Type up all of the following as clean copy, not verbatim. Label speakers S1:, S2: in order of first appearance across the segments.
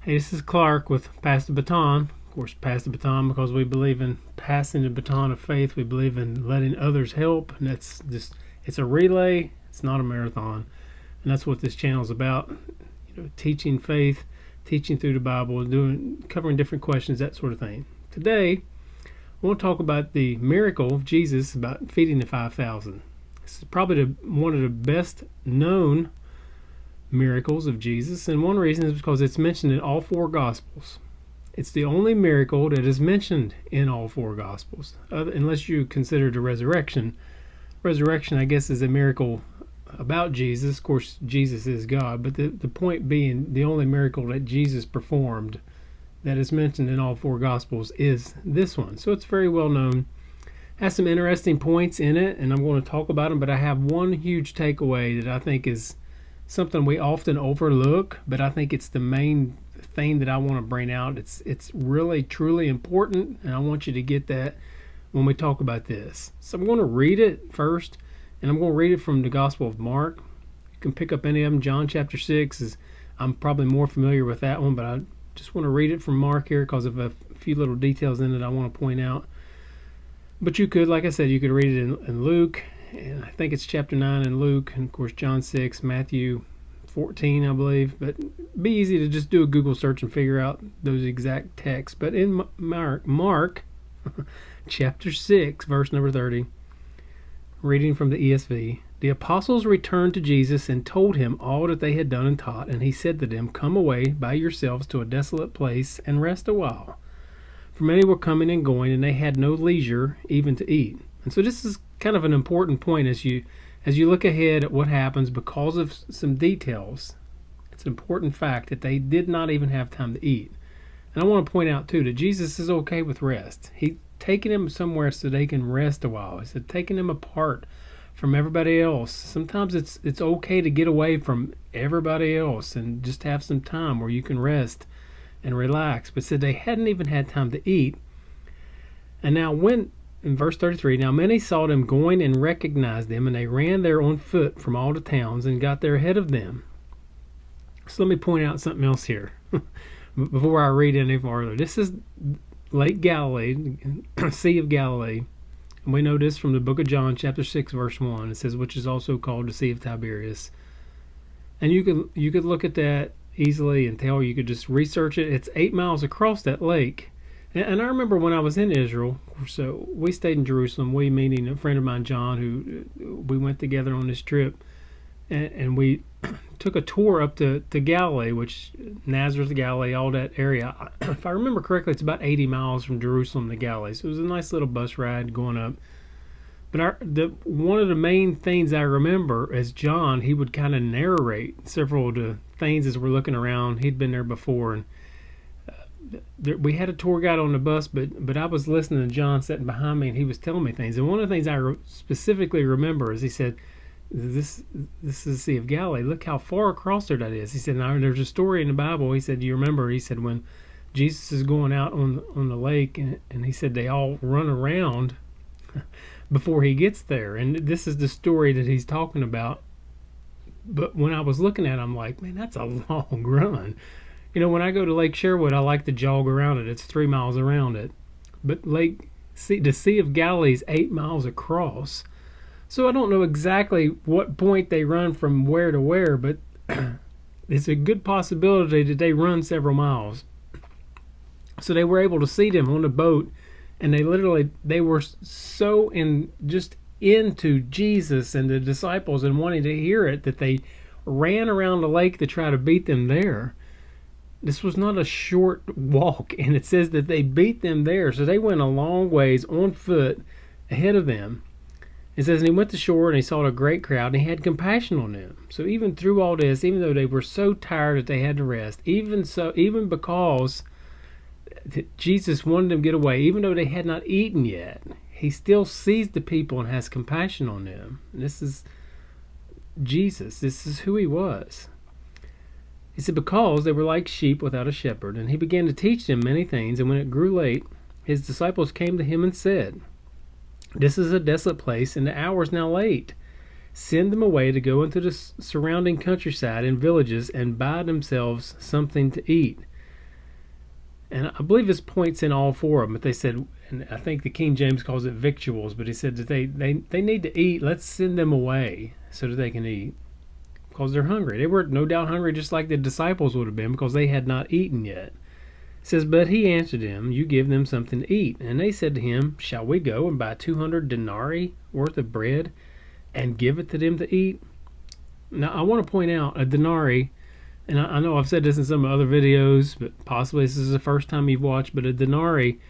S1: Hey, this is Clark with Pass the Baton. Of course, pass the baton because we believe in passing the baton of faith. We believe in letting others help, and it's a relay. It's not a marathon, and that's what this channel is about. Teaching faith, teaching through the Bible, covering different questions, that sort of thing. Today, I want to talk about the miracle of Jesus about feeding the 5,000. This is probably one of the best known miracles of Jesus, and one reason is because it's mentioned in all four Gospels. It's the only miracle that is mentioned in all four Gospels, unless you consider the resurrection. Resurrection, I guess, is a miracle about Jesus. Of course, Jesus is God, but the point being, the only miracle that Jesus performed that is mentioned in all four Gospels is this one. So it's very well known. Has some interesting points in it, and I'm going to talk about them, but I have one huge takeaway that I think is something we often overlook, but I think it's the main thing that I want to bring out. It's really, truly important, and I want you to get that when we talk about this. So I'm going to read it first, and I'm going to read it from the Gospel of Mark. You can pick up any of them. John chapter 6 I'm probably more familiar with that one, but I just want to read it from Mark here because of a few little details in it I want to point out. But you could, like I said, you could read it in Luke, and I think it's chapter 9 in Luke, and of course John 6, Matthew 14, I believe. But it'd be easy to just do a Google search and figure out those exact texts. But in Mark chapter 6, verse number 30, reading from the ESV, the apostles returned to Jesus and told him all that they had done and taught, and he said to them, "Come away by yourselves to a desolate place and rest a while." For many were coming and going, and they had no leisure even to eat. And so this is kind of an important point as you look ahead at what happens because of some details. It's an important fact that they did not even have time to eat. And I want to point out too that Jesus is okay with rest. He's taking them somewhere so they can rest a while. He said taking them apart from everybody else. Sometimes it's okay to get away from everybody else and just have some time where you can rest and relax. But said they hadn't even had time to eat. And now in verse 33, now many saw them going and recognized them, and they ran there on foot from all the towns and got there ahead of them. So let me point out something else here before I read any farther. This is Lake Galilee, Sea of Galilee. And we know this from the book of John, chapter 6, verse 1. It says, which is also called the Sea of Tiberias. And you could look at that easily and tell. You could just research it. It's 8 miles across that lake. And I remember when I was in Israel, so we stayed in Jerusalem, we meaning a friend of mine, John, who we went together on this trip, and we took a tour up to Galilee, which Nazareth, Galilee, all that area. If I remember correctly, it's about 80 miles from Jerusalem to Galilee, so it was a nice little bus ride going up. But one of the main things I remember as John, he would kind of narrate several of the things as we're looking around. He'd been there before, and we had a tour guide on the bus, but I was listening to John sitting behind me, and he was telling me things. And one of the things I specifically remember is he said, this is the Sea of Galilee. Look how far across there that is. He said, now there's a story in the Bible. He said, you remember, he said, when Jesus is going out on the lake, and he said they all run around before he gets there. And this is the story that he's talking about. But when I was looking at it, I'm like, man, that's a long run. When I go to Lake Sherwood, I like to jog around it. It's 3 miles around it. But the Sea of Galilee is 8 miles across. So I don't know exactly what point they run from where to where, but it's a good possibility that they run several miles. So they were able to see them on the boat, and they were so into Jesus and the disciples and wanting to hear it that they ran around the lake to try to beat them there. This was not a short walk, and it says that they beat them there. So they went a long ways on foot ahead of them. It says, and he went to shore, and he saw a great crowd, and he had compassion on them. So even through all this, even though they were so tired that they had to rest, even because Jesus wanted them to get away, even though they had not eaten yet, he still sees the people and has compassion on them. And this is Jesus. This is who he was. He said, because they were like sheep without a shepherd, and he began to teach them many things. And when it grew late, his disciples came to him and said, this is a desolate place, and the hour is now late. Send them away to go into the surrounding countryside and villages and buy themselves something to eat. And I believe this points in all four of them. But they said, and I think the King James calls it victuals, but he said that they need to eat. Let's send them away so that they can eat, because they're hungry. They were no doubt hungry just like the disciples would have been, because they had not eaten yet. It says, but he answered them, you give them something to eat. And they said to him, shall we go and buy 200 denarii worth of bread and give it to them to eat? Now, I want to point out a denarii, and I know I've said this in some other videos, but possibly this is the first time you've watched, but a denarii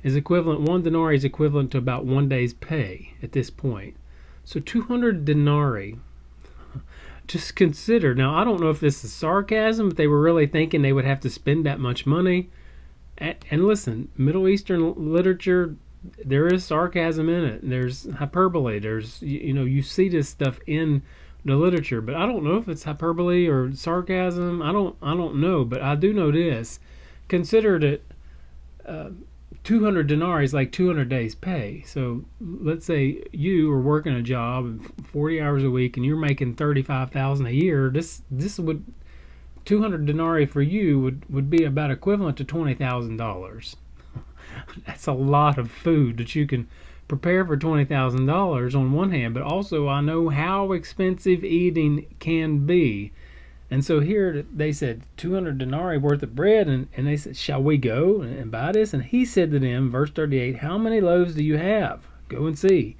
S1: is equivalent, one denarii is equivalent to about 1 day's pay at this point. So 200 denarii. Just consider, now I don't know if this is sarcasm, but they were really thinking they would have to spend that much money. And listen, Middle Eastern literature, there is sarcasm in it. There's hyperbole. There's, you see this stuff in the literature, but I don't know if it's hyperbole or sarcasm. I don't know, but I do know this. Consider that 200 denarii is like 200 days pay. So let's say you are working a job 40 hours a week and you're making $35,000 a year. This would 200 denarii for you would be about equivalent to $20,000. That's a lot of food that you can prepare for $20,000 on one hand, but also I know how expensive eating can be. And so here they said 200 denarii worth of bread, and they said, shall we go and buy this? And he said to them, verse 38, how many loaves do you have? Go and see.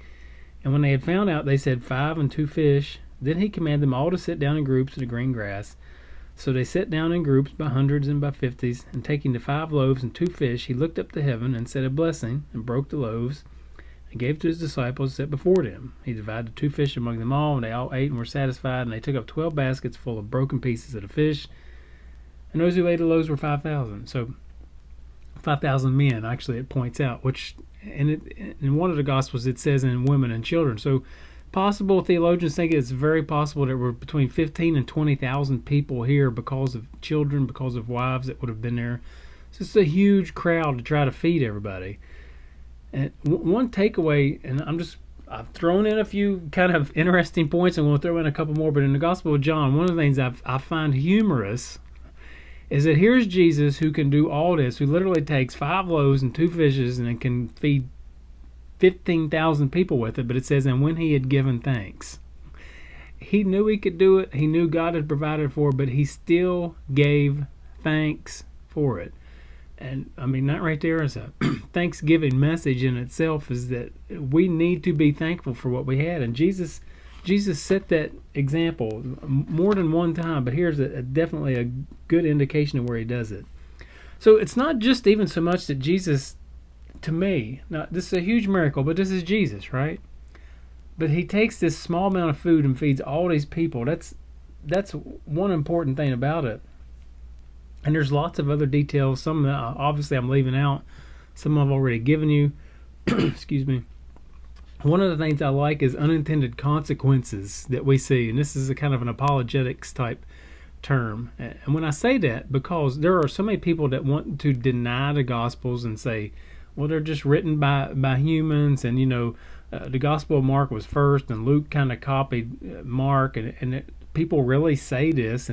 S1: And when they had found out, they said 5 and 2 fish. Then he commanded them all to sit down in groups in the green grass. So they sat down in groups by hundreds and by fifties, and taking the 5 loaves and 2 fish, he looked up to heaven and said a blessing, and broke the loaves, and gave to his disciples, and set before them. He divided the 2 fish among them all, and they all ate and were satisfied, and they took up 12 baskets full of broken pieces of the fish. And those who ate the loaves were 5,000. So 5,000 men, actually, it points out, which in one of the Gospels it says in women and children. So possible, theologians think it's very possible there were between 15 and 20,000 people here because of children, because of wives that would have been there. So it's a huge crowd to try to feed everybody. And one takeaway, and I've thrown in a few kind of interesting points, and we'll throw in a couple more, but in the Gospel of John, one of the things I find humorous is that here's Jesus who can do all this, who literally takes 5 loaves and 2 fishes and can feed 15,000 people with it, but it says, and when he had given thanks. He knew he could do it, he knew God had provided for it, but he still gave thanks for it. And I mean, that right there is a Thanksgiving message in itself, is that we need to be thankful for what we had. And Jesus set that example more than one time, but here's definitely a good indication of where he does it. So it's not just even so much that Jesus, to me, now this is a huge miracle, but this is Jesus, right? But he takes this small amount of food and feeds all these people. That's one important thing about it. And there's lots of other details. Some obviously I'm leaving out. Some I've already given you. Excuse me. One of the things I like is unintended consequences that we see. And this is a kind of an apologetics type term. And when I say that, because there are so many people that want to deny the Gospels and say, well, they're just written by humans. And, the Gospel of Mark was first and Luke kind of copied Mark. And people really say this,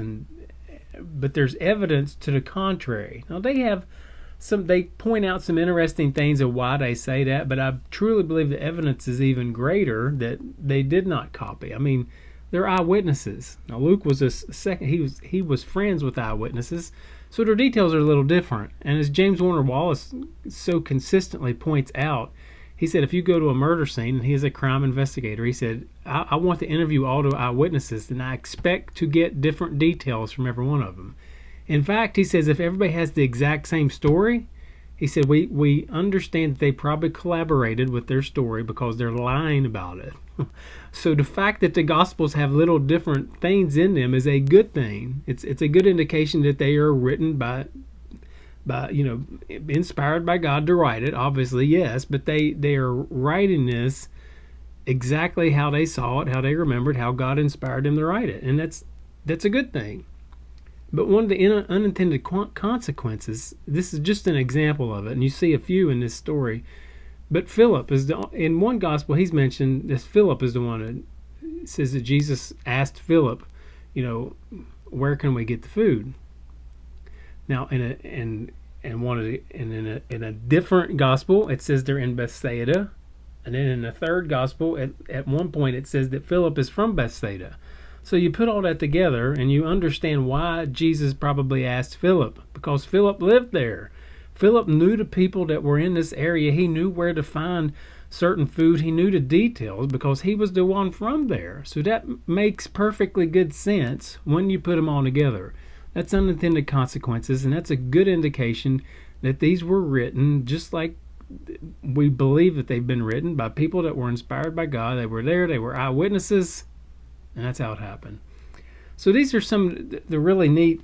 S1: but there's evidence to the contrary. Now they point out some interesting things of why they say that, but I truly believe the evidence is even greater that they did not copy. I mean, they're eyewitnesses. Now Luke was he was friends with eyewitnesses, so their details are a little different. And as James Warner Wallace so consistently points out, he said, if you go to a murder scene, and he is a crime investigator, he said, I want to interview all the eyewitnesses, and I expect to get different details from every one of them. In fact, he says, if everybody has the exact same story, he said, we understand that they probably collaborated with their story because they're lying about it. So the fact that the Gospels have little different things in them is a good thing. It's a good indication that they are written by inspired by God to write it, obviously, yes, but they are writing this exactly how they saw it, how they remembered, how God inspired them to write it, and that's a good thing. But one of the unintended consequences, this is just an example of it, and you see a few in this story, but Philip is in one gospel he's mentioned, this Philip is the one that says that Jesus asked Philip, where can we get the food? Now, and and in a different gospel, it says they're in Bethsaida. And then in the third gospel, at one point, it says that Philip is from Bethsaida. So you put all that together and you understand why Jesus probably asked Philip, because Philip lived there. Philip knew the people that were in this area. He knew where to find certain food. He knew the details because he was the one from there. So that makes perfectly good sense when you put them all together. That's unintended consequences, and that's a good indication that these were written just like we believe that they've been written by people that were inspired by God. They were there, they were eyewitnesses, and that's how it happened. So these are some of the really neat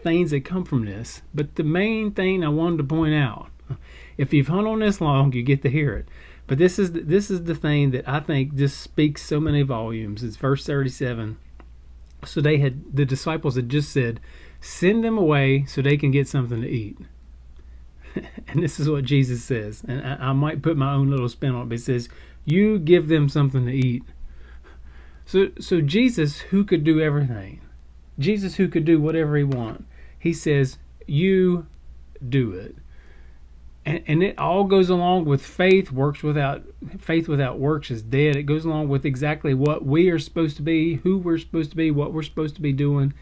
S1: things that come from this. But the main thing I wanted to point out, if you've hung on this long, you get to hear it. But this is the thing that I think just speaks so many volumes. It's verse 37. So the disciples had just said, send them away so they can get something to eat. And this is what Jesus says. And I might put my own little spin on it, but it says, you give them something to eat. So Jesus, who could do everything, Jesus, who could do whatever he wants, he says, you do it. And it all goes along with faith. Faith without works is dead. It goes along with exactly what we are supposed to be, who we're supposed to be, what we're supposed to be doing.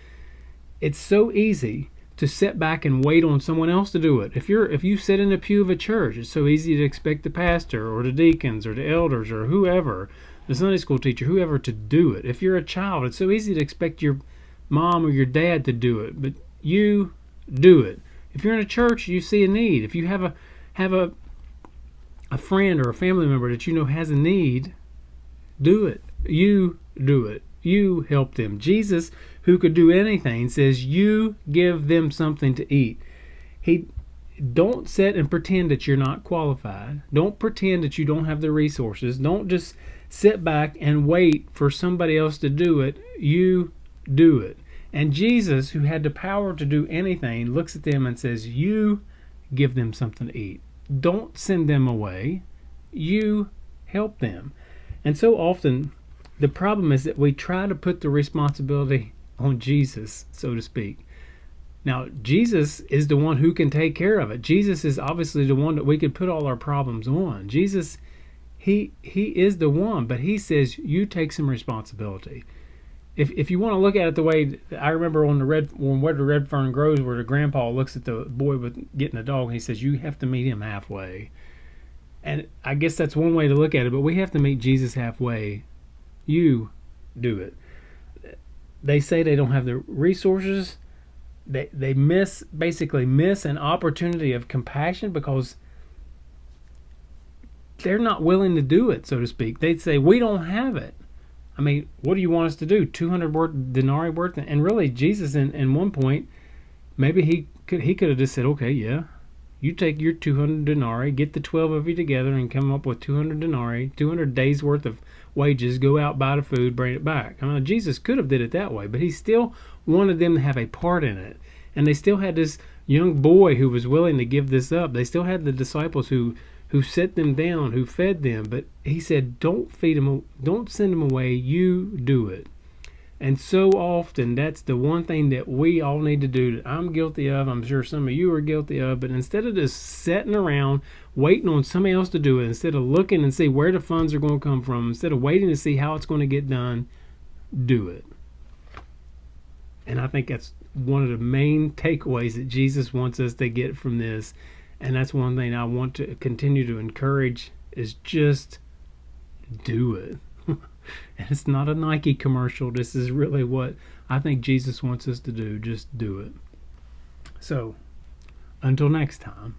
S1: It's so easy to sit back and wait on someone else to do it. If you sit in the pew of a church, it's so easy to expect the pastor or the deacons or the elders or whoever, the Sunday school teacher, whoever, to do it. If you're a child, it's so easy to expect your mom or your dad to do it, but you do it. If you're in a church, you see a need. If you have a friend or a family member that you know has a need, do it. You do it. You help them. Jesus, who could do anything, says you give them something to eat. Don't sit and pretend that you're not qualified. Don't pretend that you don't have the resources. Don't just sit back and wait for somebody else to do it. You do it. And Jesus, who had the power to do anything, looks at them and says, you give them something to eat. Don't send them away. You help them. And so often, the problem is that we try to put the responsibility on Jesus, so to speak. Now, Jesus is the one who can take care of it. Jesus is obviously the one that we could put all our problems on. Jesus, he is the one, but he says, you take some responsibility. If you want to look at it the way I remember on where the red fern grows, where the grandpa looks at the boy with getting a dog, and he says, you have to meet him halfway. And I guess that's one way to look at it, but we have to meet Jesus halfway. You do it. They say they don't have the resources. They basically miss an opportunity of compassion because they're not willing to do it, so to speak. They'd say, we don't have it. I mean, what do you want us to do? 200 denarii worth? And really, Jesus, in one point, maybe he could have just said, okay, yeah, you take your 200 denarii, get the 12 of you together and come up with 200 denarii, 200 days worth of wages, go out, buy the food, bring it back. I mean, Jesus could have did it that way, but he still wanted them to have a part in it. And they still had this young boy who was willing to give this up. They still had the disciples who set them down, who fed them. But he said, don't feed them, don't send them away, you do it. And so often, that's the one thing that we all need to do, that I'm guilty of, I'm sure some of you are guilty of, but instead of just sitting around waiting on somebody else to do it, instead of looking and see where the funds are going to come from, instead of waiting to see how it's going to get done, do it. And I think that's one of the main takeaways that Jesus wants us to get from this. And that's one thing I want to continue to encourage, is just do it. And it's not a Nike commercial. This is really what I think Jesus wants us to do. Just do it. So, until next time.